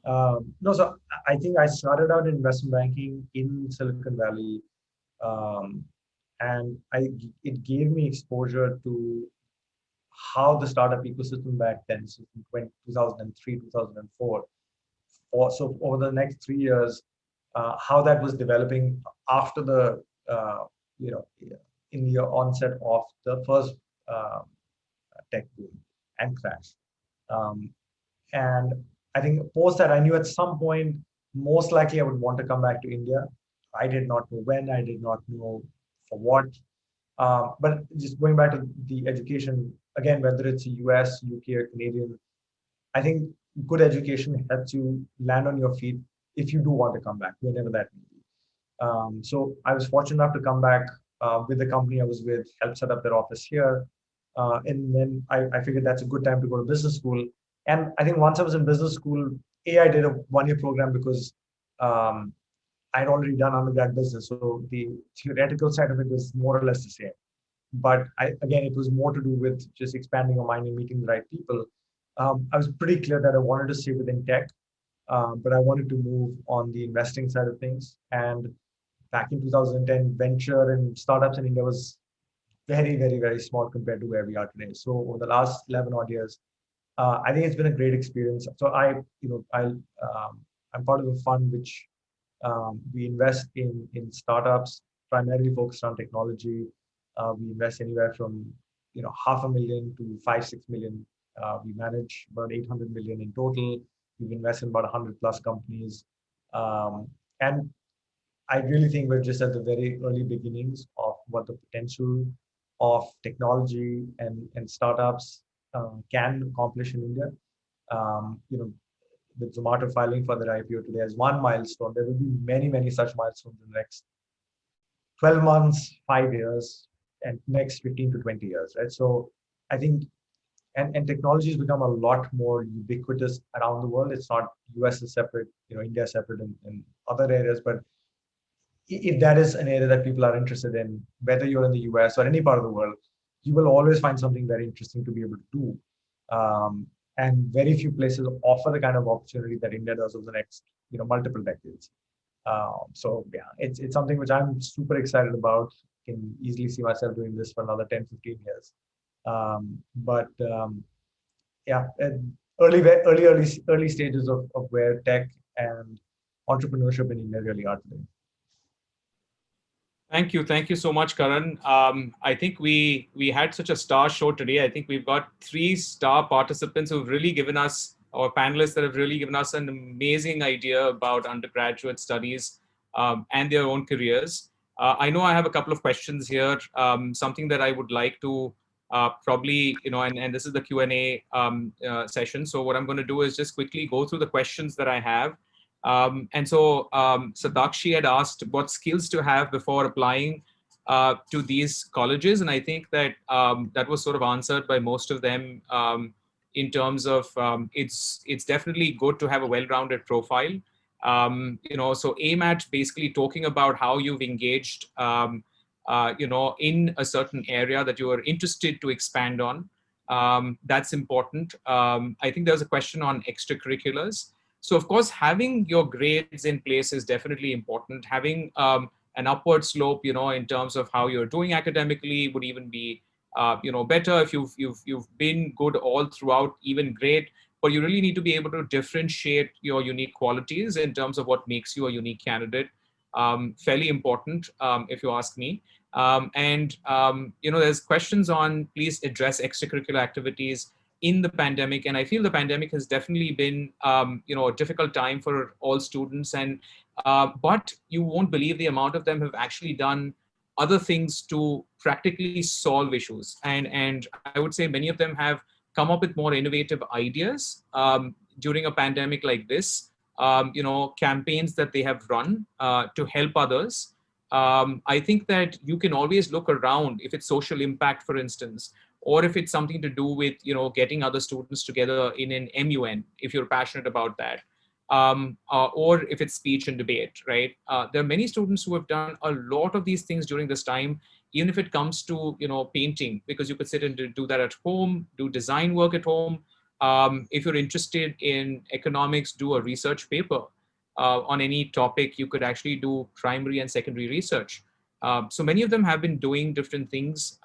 No, so I think I started out in investment banking in Silicon Valley, and it gave me exposure to how the startup ecosystem back then, so in 2003, 2004. So over the next 3 years, how that was developing after the, in the onset of the first tech boom and crash. And I think post that, I knew at some point, most likely I would want to come back to India. I did not know when, I did not know for what. But just going back to the education, again, whether it's US, UK, or Canadian, I think good education helps you land on your feet if you do want to come back, whenever that may be. So I was fortunate enough to come back with the company I was with, help set up their office here. And then I figured that's a good time to go to business school. And I think once I was in business school, I did a one-year program because I'd already done undergrad business. So the theoretical side of it was more or less the same. But again, it was more to do with just expanding your mind and meeting the right people. I was pretty clear that I wanted to stay within tech, but I wanted to move on the investing side of things. And back in 2010, venture and startups in India was very, very, very small compared to where we are today. So over the last 11 odd years, I think it's been a great experience. So I'm part of a fund which we invest in startups, primarily focused on technology. We invest anywhere from $500,000 to 5-6 million. We manage about 800 million in total. We've invested in about 100 plus companies. And I really think we're just at the very early beginnings of what the potential of technology and startups can accomplish in India. You know, with Zomato filing for their IPO today as one milestone, there will be many, many such milestones in the next 12 months, 5 years, and next 15 to 20 years, right? So I think, and technology has become a lot more ubiquitous around the world. It's not US is separate, India is separate in other areas, but if that is an area that people are interested in, whether you're in the US or any part of the world, you will always find something very interesting to be able to do. And very few places offer the kind of opportunity that India does over the next, multiple decades. So yeah, it's something which I'm super excited about. Can easily see myself doing this for another 10, 15 years. But yeah, early stages of where tech and entrepreneurship in India really are today. Thank you so much, Karan. I think we had such a star show today. I think we've got 3-star participants who've really given us, or panelists that have really given us an amazing idea about undergraduate studies and their own careers. I know I have a couple of questions here. Something that I would like to probably, and this is the Q&A session. So what I'm going to do is just quickly go through the questions that I have. So Dakshi had asked what skills to have before applying to these colleges. And I think that that was sort of answered by most of them in terms of it's definitely good to have a well-rounded profile. So aim at basically talking about how you've engaged, in a certain area that you are interested to expand on. That's important. I think there's a question on extracurriculars. So of course, having your grades in place is definitely important. Having an upward slope, in terms of how you're doing academically would even be, better. If you've been good all throughout, even great. But you really need to be able to differentiate your unique qualities in terms of what makes you a unique candidate. Fairly important, if you ask me. There's questions on please address extracurricular activities in the pandemic. And I feel the pandemic has definitely been, a difficult time for all students. But you won't believe the amount of them have actually done other things to practically solve issues. And I would say many of them have come up with more innovative ideas during a pandemic like this, campaigns that they have run to help others. I think that you can always look around if it's social impact, for instance, or if it's something to do with, getting other students together in an MUN, if you're passionate about that, or if it's speech and debate, right? There are many students who have done a lot of these things during this time, even if it comes to, painting, because you could sit and do that at home, do design work at home. If you're interested in economics, do a research paper on any topic. You could actually do primary and secondary research. So many of them have been doing different things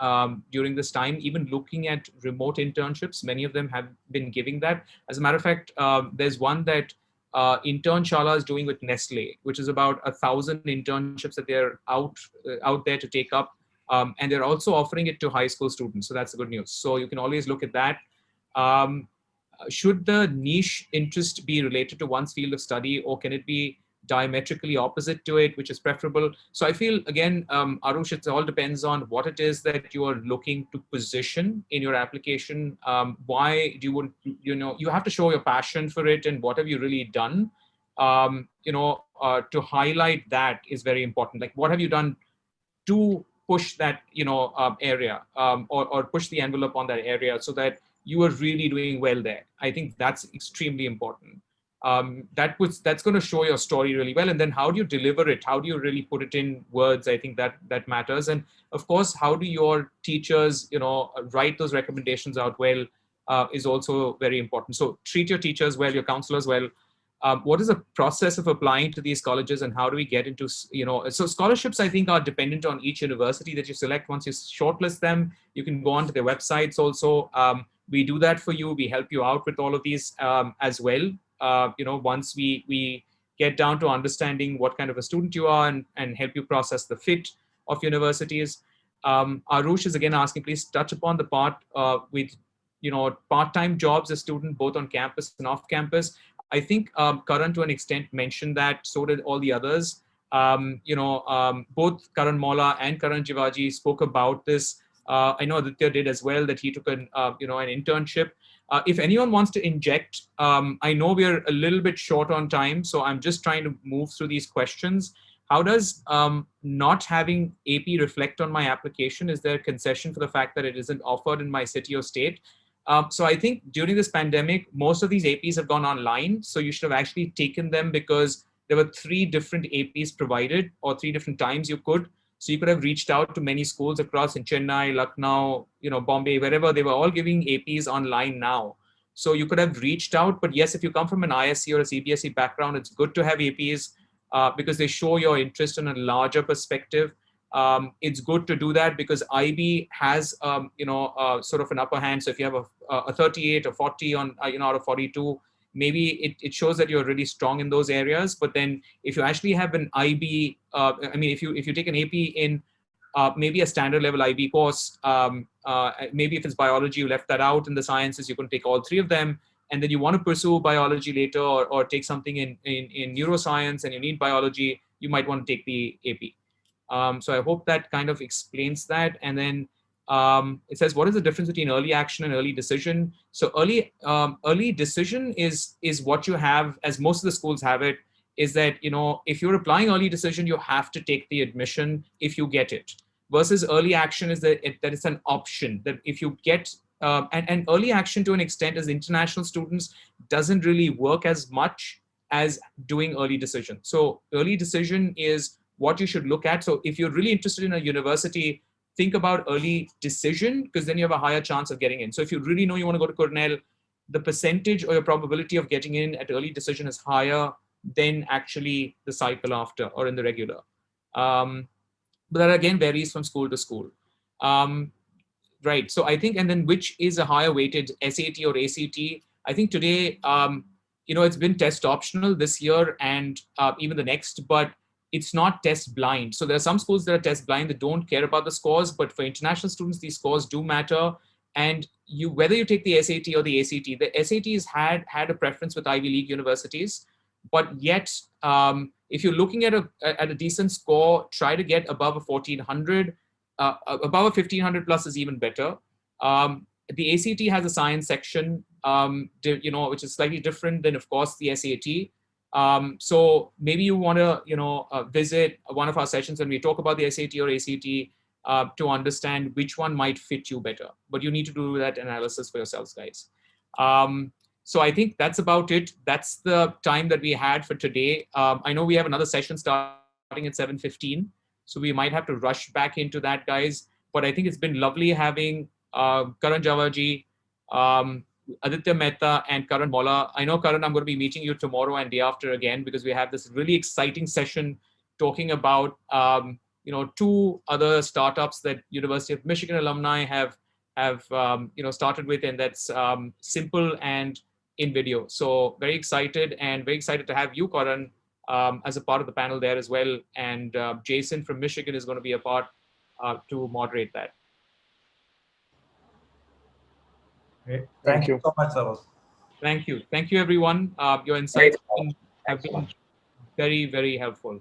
during this time, even looking at remote internships. Many of them have been giving that. As a matter of fact, there's one that Internshala is doing with Nestle, which is about 1,000 internships that they're out there to take up. And they're also offering it to high school students. So that's the good news. So you can always look at that. Should the niche interest be related to one's field of study, or can it be diametrically opposite to it, which is preferable? So I feel, again, Arush, it all depends on what it is that you are looking to position in your application. Why do you want, you have to show your passion for it and what have you really done, to highlight that is very important. Like, what have you done to push that, area, or push the envelope on that area so that you are really doing well there. I think that's extremely important. That's going to show your story really well. And then how do you deliver it? How do you really put it in words? I think that matters. And of course, how do your teachers, write those recommendations out well, is also very important. So treat your teachers well, your counselors well. What is the process of applying to these colleges, and how do we get into, so scholarships, I think, are dependent on each university that you select. Once you shortlist them, you can go onto their websites also. We do that for you. We help you out with all of these as well. Once we get down to understanding what kind of a student you are, and help you process the fit of universities. Arush is again asking, please touch upon the part with, part-time jobs as student, both on campus and off campus. I think Karan to an extent mentioned that, so did all the others. Both Karan Mola and Karan Jivaji spoke about this. I know Aditya did as well, that he took an internship. If anyone wants to inject, I know we're a little bit short on time, so I'm just trying to move through these questions. How does not having AP reflect on my application? Is there a concession for the fact that it isn't offered in my city or state? So I think during this pandemic, most of these APs have gone online. So you should have actually taken them, because there were 3 different APs provided, or 3 different times you could. So you could have reached out to many schools across in Chennai, Lucknow, Bombay, wherever. They were all giving APs online now. So you could have reached out. But yes, if you come from an ISC or a CBSE background, it's good to have APs because they show your interest in a larger perspective. It's good to do that because IB has, sort of an upper hand. So if you have a 38 or 40 on, out of 42, maybe it shows that you're really strong in those areas. But then if you actually have an IB, if you take an AP in maybe a standard level IB course, maybe if it's biology, you left that out. In the sciences, you can take all 3 of them. And then you want to pursue biology later, or take something in neuroscience and you need biology, you might want to take the AP. So I hope that kind of explains that. And then it says, what is the difference between early action and early decision? So early decision is what you have, as most of the schools have it, is that, if you're applying early decision, you have to take the admission if you get it. Versus early action is that it's an option, that if you get, and early action to an extent as international students doesn't really work as much as doing early decision. So early decision is what you should look at. So if you're really interested in a university, think about early decision, because then you have a higher chance of getting in. So if you really know you want to go to Cornell, the percentage or your probability of getting in at early decision is higher than actually the cycle after or in the regular. But that again varies from school to school. Right. So I think, and then which is a higher weighted, SAT or ACT? I think today, it's been test optional this year and even the next, but it's not test blind. So there are some schools that are test blind that don't care about the scores, but for international students, these scores do matter. And whether you take the SAT or the ACT, the SATs had a preference with Ivy League universities, but yet if you're looking at a decent score, try to get above a 1400. Above a 1500 plus is even better. The ACT has a science section, which is slightly different than, of course, the SAT. So maybe you want to, visit one of our sessions when we talk about the SAT or ACT to understand which one might fit you better. But you need to do that analysis for yourselves, guys. So I think that's about it. That's the time that we had for today. I know we have another session starting at 7:15. So we might have to rush back into that, guys. But I think it's been lovely having Karan Javaji, Aditya Mehta, and Karan Mola. I know, Karan, I'm going to be meeting you tomorrow and day after again, because we have this really exciting session talking about 2 other startups that University of Michigan alumni have started with, and that's Simple and in video. So very excited, and very excited to have you, Karan, as a part of the panel there as well. And Jason from Michigan is going to be a part to moderate that. Great. Thank you so much, Saros. Thank you. Thank you, everyone. Your insights have been very, very helpful.